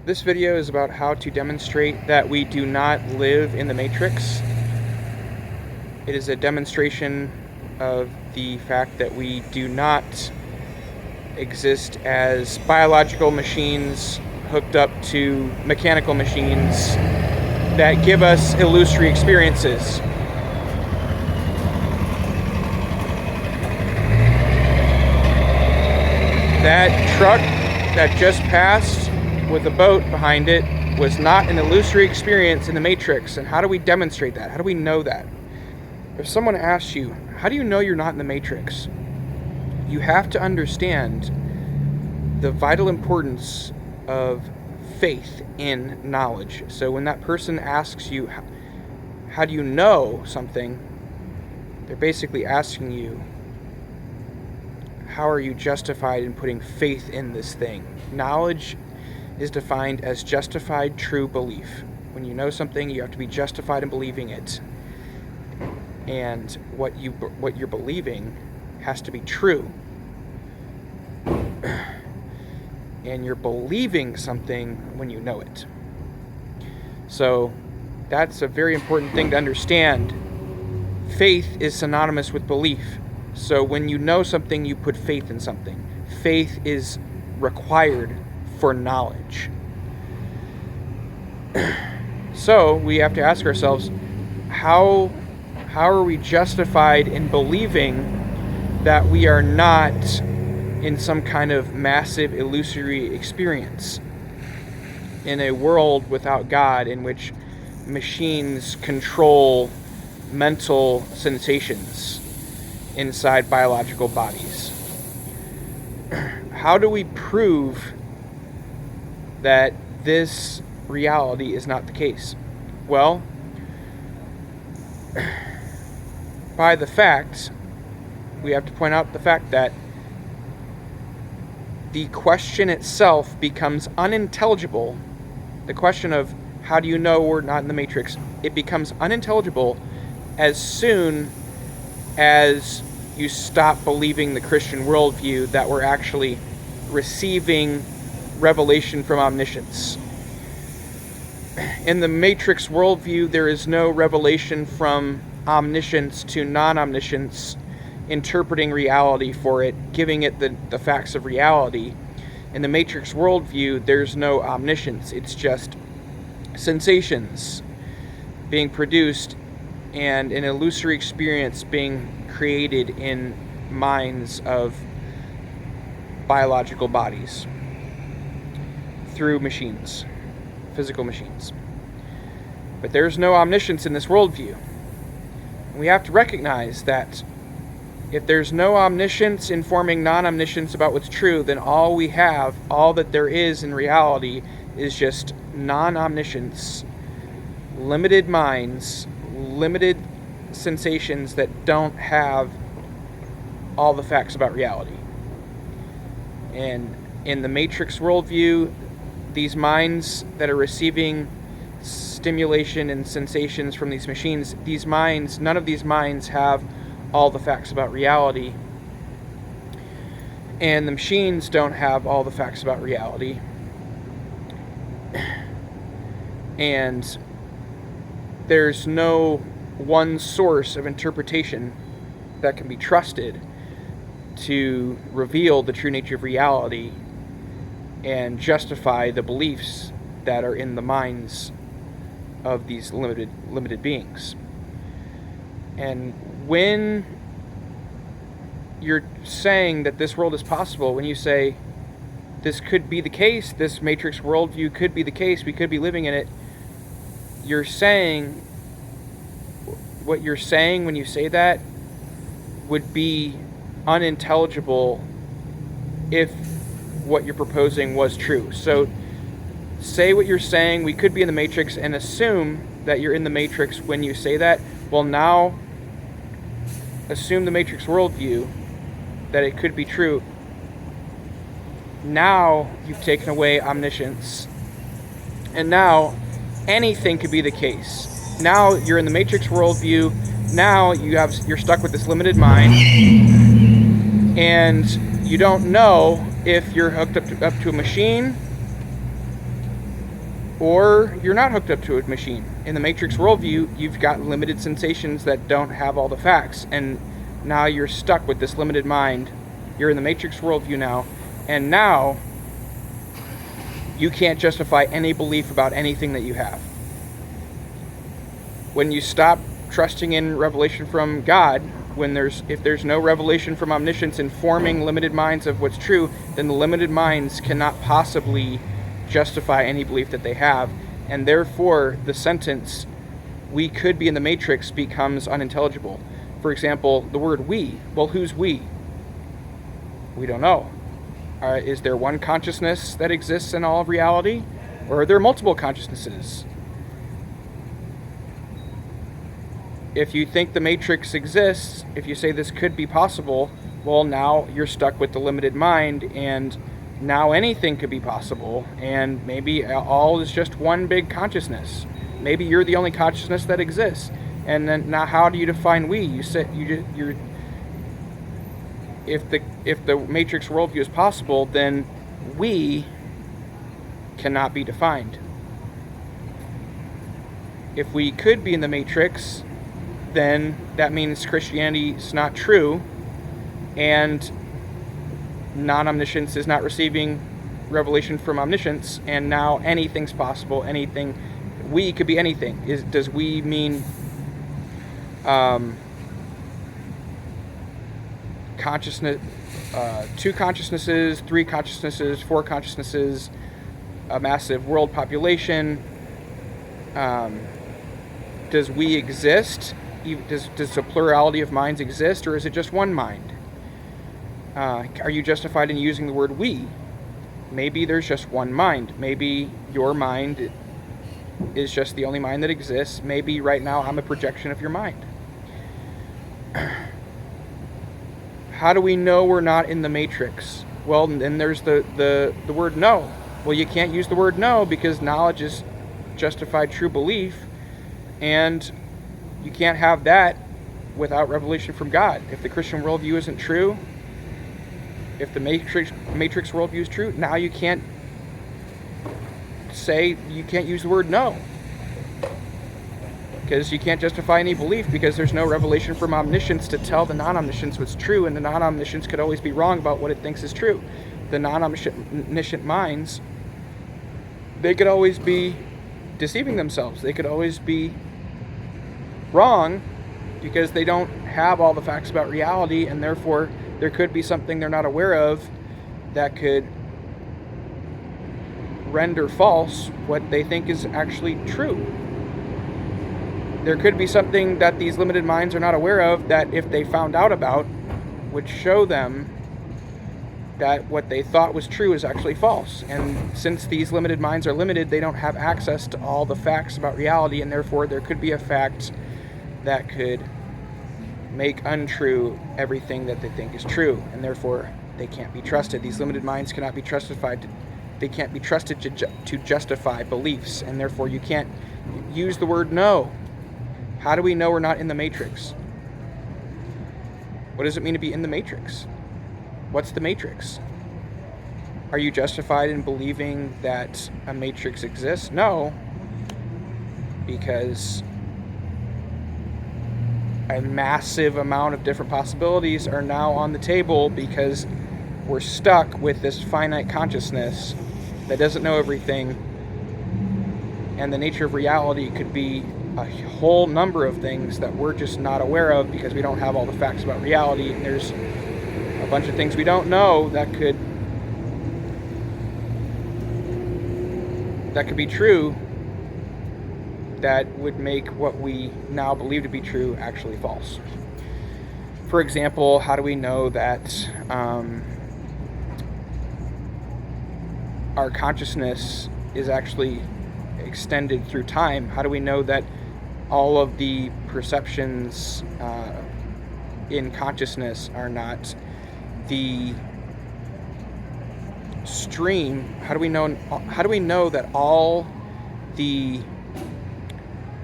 This video is about how to demonstrate that we do not live in the Matrix. It is a demonstration of the fact that we do not exist as biological machines hooked up to mechanical machines that give us illusory experiences. That truck that just passed with a boat behind it was not an illusory experience in the Matrix. And how do we demonstrate that? How do we know that? If someone asks you, how do you know you're not in the Matrix? You have to understand the vital importance of faith in knowledge. So when that person asks you, how do you know something? They're basically asking you, how are you justified in putting faith in this thing? Knowledge is defined as justified true belief. When you know something, you have to be justified in believing it. And what you're believing has to be true. And you're believing something when you know it. So that's a very important thing to understand. Faith is synonymous with belief. So when you know something, you put faith in something. Faith is required for knowledge. So we have to ask ourselves, how are we justified in believing that we are not in some kind of massive illusory experience in a world without God, in which machines control mental sensations inside biological bodies? How do we prove that this reality is not the case? Well, by the fact, we have to point out the fact that the question itself becomes unintelligible. The question of how do you know we're not in the Matrix, it becomes unintelligible as soon as you stop believing the Christian worldview that we're actually receiving revelation from omniscience. In the Matrix worldview, there is no revelation from omniscience to non-omniscience, interpreting reality for it, giving it the facts of reality. In the Matrix worldview, there's no omniscience. It's just sensations being produced and an illusory experience being created in minds of biological bodies through machines, physical machines. But there's no omniscience in this worldview. We have to recognize that if there's no omniscience informing non-omniscience about what's true, then all that there is in reality is just non-omniscience, limited minds, limited sensations that don't have all the facts about reality. And in the Matrix worldview, these minds that are receiving stimulation and sensations from these machines, none of these minds have all the facts about reality. And the machines don't have all the facts about reality. And there's no one source of interpretation that can be trusted to reveal the true nature of reality and justify the beliefs that are in the minds of these limited beings. And when you're saying that this world is possible, when you say this could be the case, this Matrix worldview could be the case, we could be living in it, you're saying, what you're saying when you say that would be unintelligible if what you're proposing was true. So say what you're saying, we could be in the Matrix, and assume that you're in the Matrix when you say that. Well, now assume the Matrix worldview, that it could be true. Now you've taken away omniscience, and now anything could be the case. Now you're in the Matrix worldview. Now you're stuck with this limited mind, and you don't know if you're hooked up to a machine or you're not hooked up to a machine. In the Matrix worldview, you've got limited sensations that don't have all the facts, and now you're stuck with this limited mind. You're in the Matrix worldview now, and now you can't justify any belief about anything that you have. When you stop trusting in revelation from God, if there's no revelation from omniscience informing limited minds of what's true, then the limited minds cannot possibly justify any belief that they have, and therefore the sentence, "we could be in the Matrix," becomes unintelligible. For example, the word "we." Well, who's we? We don't know. Is there one consciousness that exists in all of reality, or are there multiple consciousnesses? If you think the Matrix exists, if you say this could be possible, well, now you're stuck with the limited mind, and now anything could be possible, and maybe all is just one big consciousness. Maybe you're the only consciousness that exists. And then now, how do you define we? You said you're. If the Matrix worldview is possible, then we cannot be defined. If we could be in the Matrix, then that means Christianity is not true, and non-omniscience is not receiving revelation from omniscience, and now anything's possible. Anything, we could be anything. Does we mean consciousness, 2 consciousnesses, 3 consciousnesses, 4 consciousnesses, a massive world population? Does we exist? Does a plurality of minds exist, or is it just one mind? Are you justified in using the word we? Maybe there's just one mind. Maybe your mind is just the only mind that exists. Maybe right now I'm a projection of your mind. How do we know we're not in the Matrix? Well, then there's the word no. Well, you can't use the word no because knowledge is justified true belief, and you can't have that without revelation from God. If the Christian worldview isn't true, if the Matrix worldview is true, now you can't use the word no. Because you can't justify any belief because there's no revelation from omniscience to tell the non-omniscience what's true, and the non-omniscience could always be wrong about what it thinks is true. The non-omniscient minds, they could always be deceiving themselves. They could always be wrong because they don't have all the facts about reality, and therefore there could be something they're not aware of that could render false what they think is actually true. There could be something that these limited minds are not aware of that if they found out about would show them that what they thought was true is actually false. And since these limited minds are limited, they don't have access to all the facts about reality, and therefore there could be a fact that could make untrue everything that they think is true, and therefore they can't be trusted. These limited minds cannot be trusted. They can't be trusted to justify beliefs, and therefore you can't use the word no. How do we know we're not in the Matrix? What does it mean to be in the Matrix? What's the Matrix? Are you justified in believing that a Matrix exists? No, because a massive amount of different possibilities are now on the table because we're stuck with this finite consciousness that doesn't know everything, and the nature of reality could be a whole number of things that we're just not aware of because we don't have all the facts about reality, and there's a bunch of things we don't know that could be true that would make what we now believe to be true actually false. For example, how do we know that our consciousness is actually extended through time? How do we know that all of the perceptions in consciousness are not the stream? How do we know that all the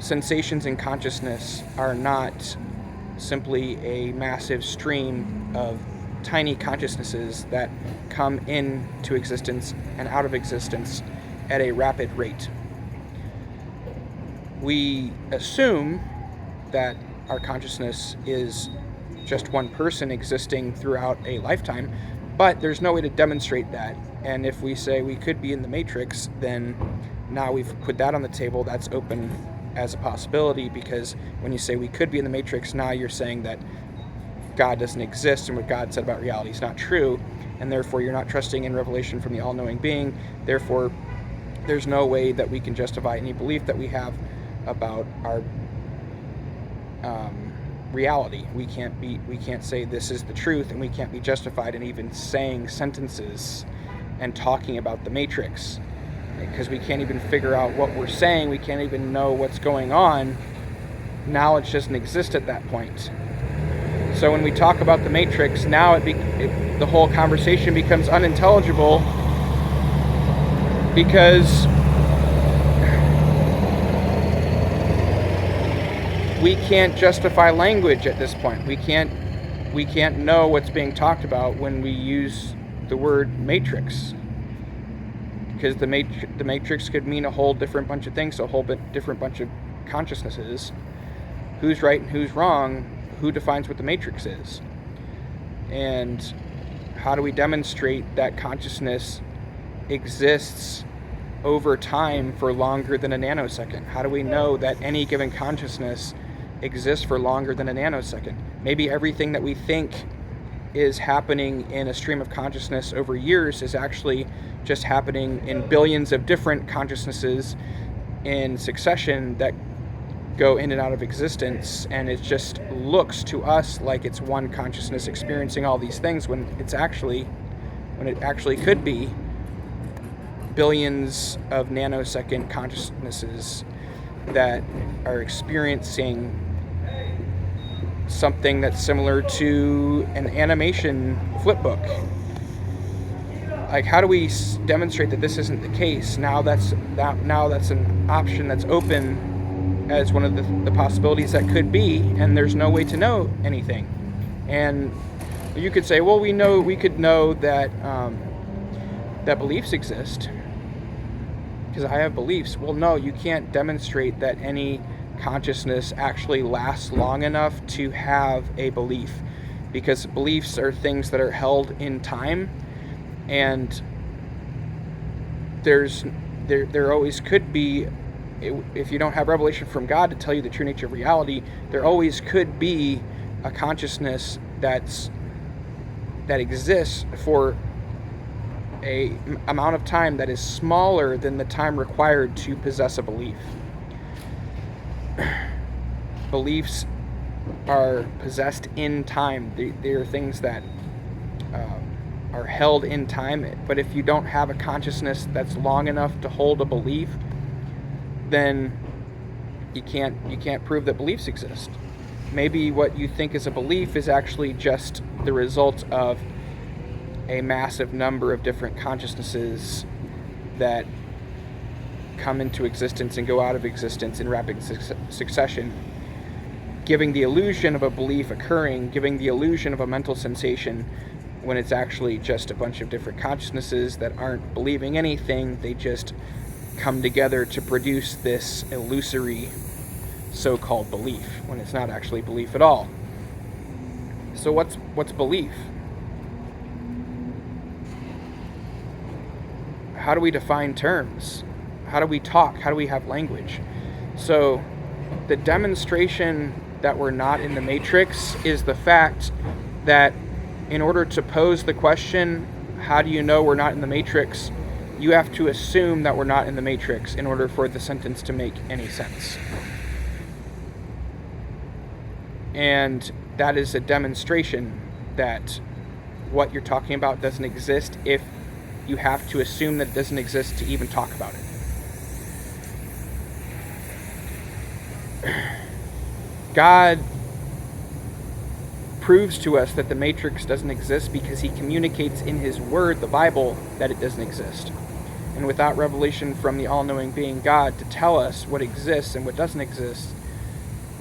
sensations in consciousness are not simply a massive stream of tiny consciousnesses that come into existence and out of existence at a rapid rate? we assume that our consciousness is just one person existing throughout a lifetime, but there's no way to demonstrate that. And if we say we could be in the Matrix, then now we've put that on the table. That's open as a possibility, because when you say we could be in the Matrix, now you're saying that God doesn't exist and what God said about reality is not true, and therefore you're not trusting in revelation from the all-knowing being. Therefore, there's no way that we can justify any belief that we have about our reality. We can't say this is the truth, and we can't be justified in even saying sentences and talking about the Matrix, because we can't even figure out what we're saying. We can't even know what's going on. Knowledge doesn't exist at that point. So when we talk about the Matrix, now the whole conversation becomes unintelligible, because we can't justify language at this point. We can't know what's being talked about when we use the word Matrix, because the Matrix could mean a whole different bunch of things, a whole different bunch of consciousnesses. Who's right and who's wrong? Who defines what the Matrix is? And how do we demonstrate that consciousness exists over time for longer than a nanosecond? How do we know that any given consciousness exists for longer than a nanosecond? Maybe everything that we think is happening in a stream of consciousness over years is actually just happening in billions of different consciousnesses in succession that go in and out of existence, and it just looks to us like it's one consciousness experiencing all these things, when it actually could be billions of nanosecond consciousnesses that are experiencing something that's similar to an animation flipbook. Like, how do we demonstrate that this isn't the case? Now that's an option that's open as one of the possibilities that could be, and there's no way to know anything. And you could say, well, we could know that that beliefs exist, because I have beliefs. Well, no, you can't demonstrate that any consciousness actually lasts long enough to have a belief, because beliefs are things that are held in time, and there always could be, if you don't have revelation from God to tell you the true nature of reality, there always could be a consciousness that exists for a amount of time that is smaller than the time required to possess a belief. Beliefs are possessed in time. They are things that are held in time. But if you don't have a consciousness that's long enough to hold a belief, then you can't prove that beliefs exist. Maybe what you think is a belief is actually just the result of a massive number of different consciousnesses that come into existence and go out of existence in rapid succession, giving the illusion of a belief occurring, giving the illusion of a mental sensation, when it's actually just a bunch of different consciousnesses that aren't believing anything. They just come together to produce this illusory so-called belief, when it's not actually belief at all. So what's belief? How do we define terms? How do we talk? How do we have language? So the demonstration that we're not in the Matrix is the fact that in order to pose the question, how do you know we're not in the Matrix, you have to assume that we're not in the Matrix in order for the sentence to make any sense. And that is a demonstration that what you're talking about doesn't exist, if you have to assume that it doesn't exist to even talk about it. God proves to us that the Matrix doesn't exist because he communicates in his word, the Bible, that it doesn't exist. And without revelation from the all-knowing being God to tell us what exists and what doesn't exist,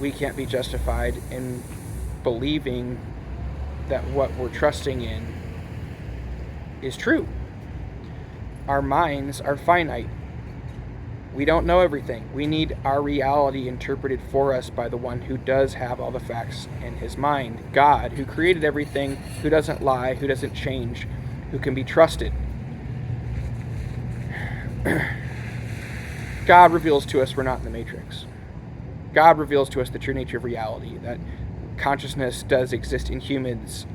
we can't be justified in believing that what we're trusting in is true. Our minds are finite. We don't know everything. We need our reality interpreted for us by the one who does have all the facts in his mind. God, who created everything, who doesn't lie, who doesn't change, who can be trusted. God reveals to us we're not in the Matrix. God reveals to us the true nature of reality, that consciousness does exist in humans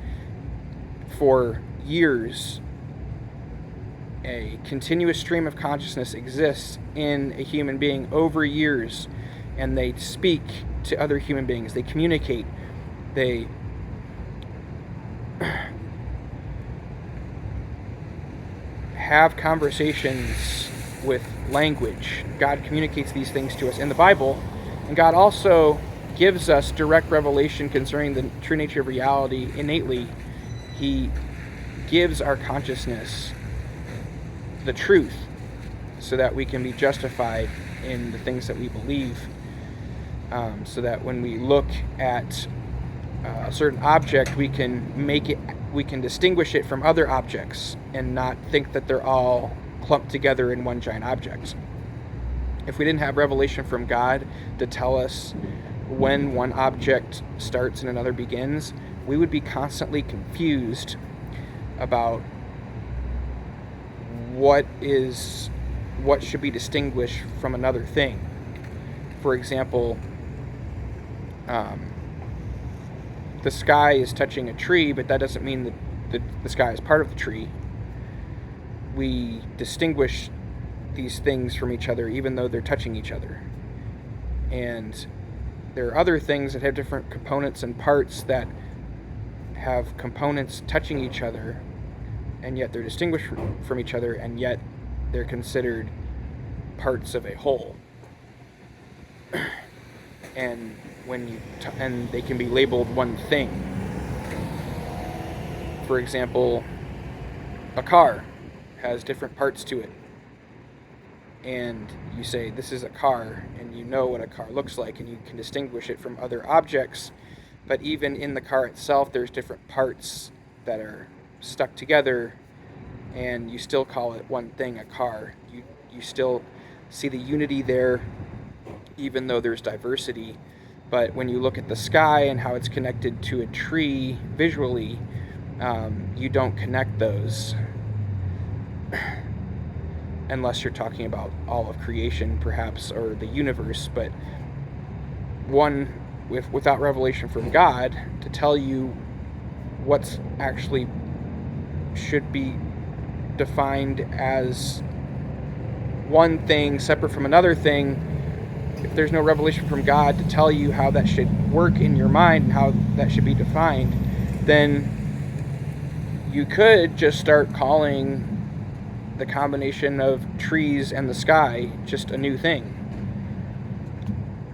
for years. A continuous stream of consciousness exists in a human being over years, and they speak to other human beings. They communicate. They have conversations with language. God communicates these things to us in the Bible, and God also gives us direct revelation concerning the true nature of reality innately. He gives our consciousness the truth so that we can be justified in the things that we believe, so that when we look at a certain object, we can distinguish it from other objects and not think that they're all clumped together in one giant object. If we didn't have revelation from God to tell us when one object starts and another begins, we would be constantly confused about what should be distinguished from another thing. For example, the sky is touching a tree, but that doesn't mean that the sky is part of the tree. We distinguish these things from each other even though they're touching each other. And there are other things that have different components and parts that have components touching each other, and yet they're distinguished from each other, and yet they're considered parts of a whole. And and they can be labeled one thing. For example, a car has different parts to it, and you say this is a car, and you know what a car looks like, and you can distinguish it from other objects. But even in the car itself, there's different parts that are stuck together, and you still call it one thing, a car. You still see the unity there, even though there's diversity. But when you look at the sky and how it's connected to a tree visually, you don't connect those unless you're talking about all of creation, perhaps, or the universe. But without revelation from God to tell you what's actually should be defined as one thing separate from another thing, if there's no revelation from God to tell you how that should work in your mind and how that should be defined, then you could just start calling the combination of trees and the sky just a new thing.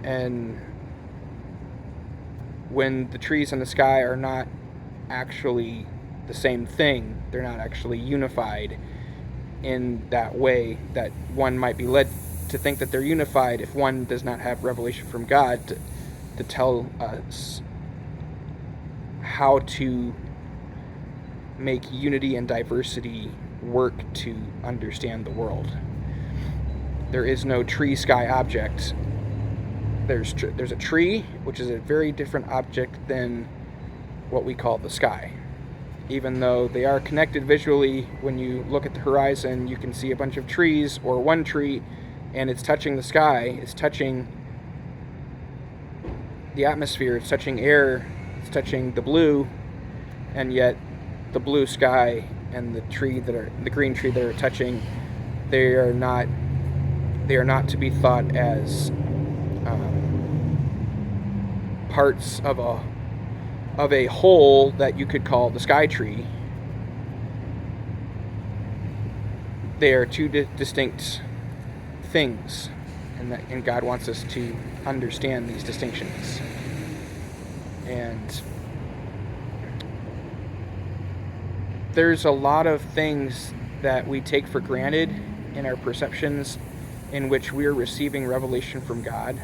And when the trees and the sky are not actually the same thing, they're not actually unified in that way that one might be led to think that they're unified if one does not have revelation from God to tell us how to make unity and diversity work to understand the world. There is no tree-sky object. There's a tree, which is a very different object than what we call the sky. Even though they are connected visually, when you look at the horizon, you can see a bunch of trees or one tree, and it's touching the sky, it's touching the atmosphere, it's touching air, it's touching the blue, and yet the blue sky and the green tree that are touching, they are not to be thought as parts of a whole that you could call the sky tree. They are two distinct things, and God wants us to understand these distinctions. And there's a lot of things that we take for granted in our perceptions in which we're receiving revelation from God.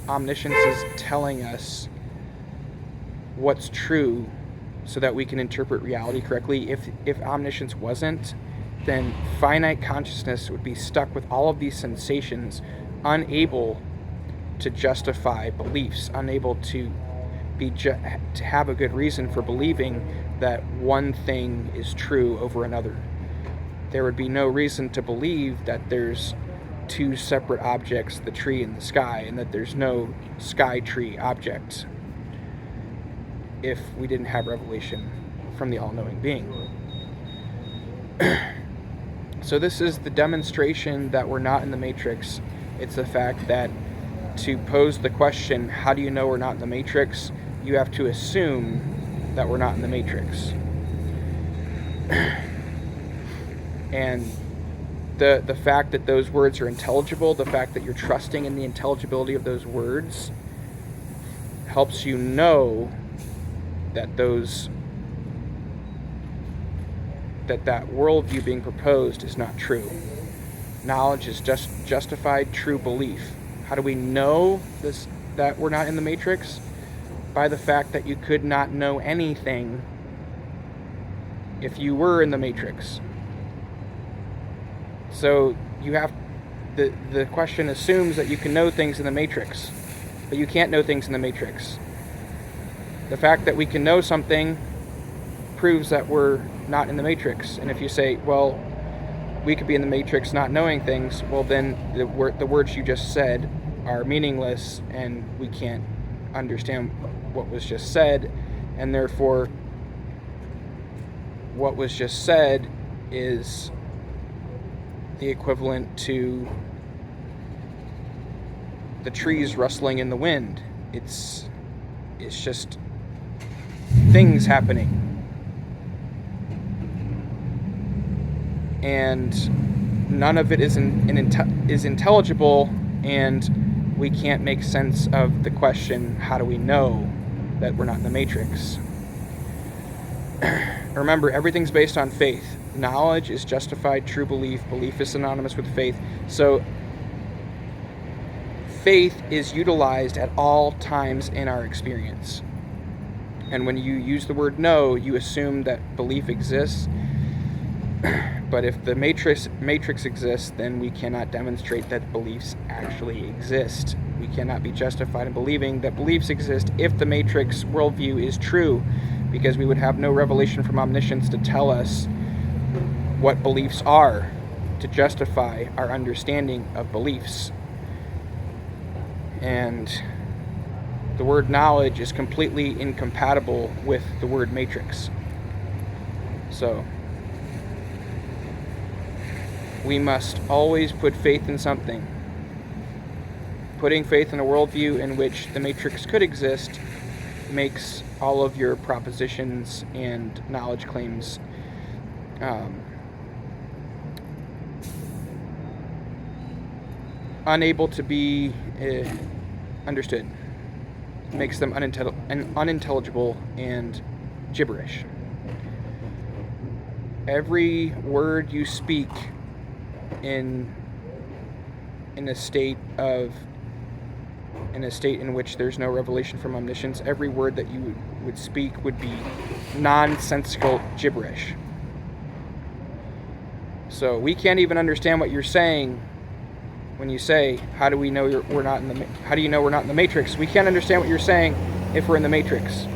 Omniscience is telling us what's true so that we can interpret reality correctly. If omniscience wasn't, then finite consciousness would be stuck with all of these sensations, unable to justify beliefs, unable to to have a good reason for believing that one thing is true over another. There would be no reason to believe that there's two separate objects, the tree and the sky, and that there's no sky-tree object, if we didn't have revelation from the all-knowing being. So this is the demonstration that we're not in the Matrix. It's the fact that to pose the question, how do you know we're not in the Matrix? You have to assume that we're not in the Matrix. And the fact that those words are intelligible, the fact that you're trusting in the intelligibility of those words, helps you know that that worldview being proposed is not true. Knowledge is just justified true belief. How do we know this, that we're not in the Matrix? By the fact that you could not know anything if you were in the Matrix. So you have the question assumes that you can know things in the Matrix, but you can't know things in the Matrix. The fact that we can know something proves that we're not in the Matrix. And if you say, well, we could be in the Matrix not knowing things, well, then the words you just said are meaningless, and we can't understand what was just said, and therefore what was just said is the equivalent to the trees rustling in the wind. It's just things happening. And none of it is intelligible, and we can't make sense of the question, how do we know that we're not in the Matrix? Remember, everything's based on faith. Knowledge is justified true belief. Belief is synonymous with faith. So faith is utilized at all times in our experience. And when you use the word know, you assume that belief exists. But if the matrix exists, then we cannot demonstrate that beliefs actually exist. We cannot be justified in believing that beliefs exist if the Matrix worldview is true, because we would have no revelation from omniscience to tell us what beliefs are, to justify our understanding of beliefs. And the word knowledge is completely incompatible with the word matrix. So we must always put faith in something. Putting faith in a worldview in which the Matrix could exist makes all of your propositions and knowledge claims unable to be understood. Makes them unintelligible and gibberish. Every word you speak in a state in which there's no revelation from omniscience, every word that you would speak would be nonsensical gibberish. So we can't even understand what you're saying when you say, how do you know we're not in the Matrix? We can't understand what you're saying if we're in the Matrix.